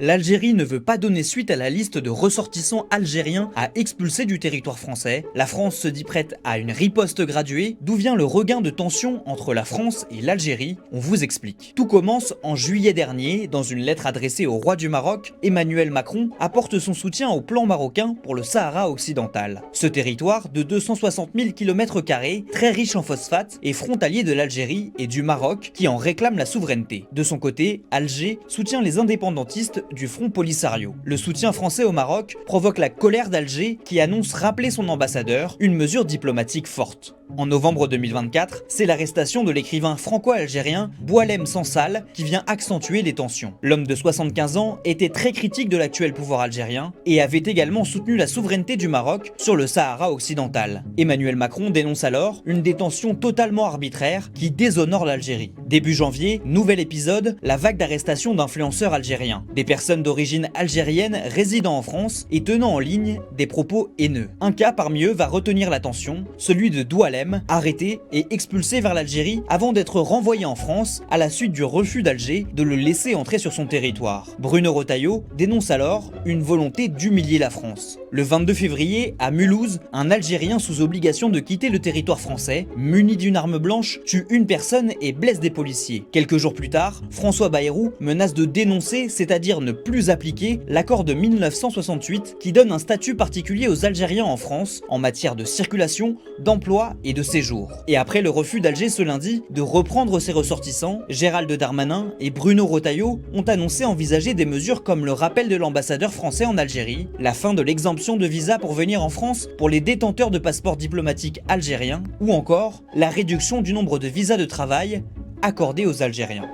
L'Algérie ne veut pas donner suite à la liste de ressortissants algériens à expulser du territoire français. La France se dit prête à une riposte graduée. D'où vient le regain de tension entre la France et l'Algérie? On vous explique. Tout commence en juillet dernier. Dans une lettre adressée au roi du Maroc, Emmanuel Macron apporte son soutien au plan marocain pour le Sahara occidental. Ce territoire de 260 000 km², très riche en phosphate, est frontalier de l'Algérie et du Maroc qui en réclame la souveraineté. De son côté, Alger soutient les indépendantistes du Front Polisario. Le soutien français au Maroc provoque la colère d'Alger qui annonce rappeler son ambassadeur, une mesure diplomatique forte. En novembre 2024, c'est l'arrestation de l'écrivain franco-algérien Boualem Sansal qui vient accentuer les tensions. L'homme de 75 ans était très critique de l'actuel pouvoir algérien et avait également soutenu la souveraineté du Maroc sur le Sahara occidental. Emmanuel Macron dénonce alors une détention totalement arbitraire qui déshonore l'Algérie. Début janvier, nouvel épisode, la vague d'arrestations d'influenceurs algériens. Des personnes d'origine algérienne résidant en France et tenant en ligne des propos haineux. Un cas parmi eux va retenir l'attention, celui de Doualem, arrêté et expulsé vers l'Algérie avant d'être renvoyé en France à la suite du refus d'Alger de le laisser entrer sur son territoire. Bruno Retailleau dénonce alors une volonté d'humilier la France. Le 22 février, à Mulhouse, un Algérien sous obligation de quitter le territoire français, muni d'une arme blanche, tue une personne et blesse des policiers. Quelques jours plus tard, François Bayrou menace de dénoncer, c'est-à-dire ne plus appliquer, l'accord de 1968 qui donne un statut particulier aux Algériens en France en matière de circulation, d'emploi et de séjour. Et après le refus d'Alger ce lundi de reprendre ses ressortissants, Gérald Darmanin et Bruno Retailleau ont annoncé envisager des mesures comme le rappel de l'ambassadeur français en Algérie, la fin de l'exemption de visa pour venir en France pour les détenteurs de passeports diplomatiques algériens, ou encore la réduction du nombre de visas de travail accordés aux Algériens.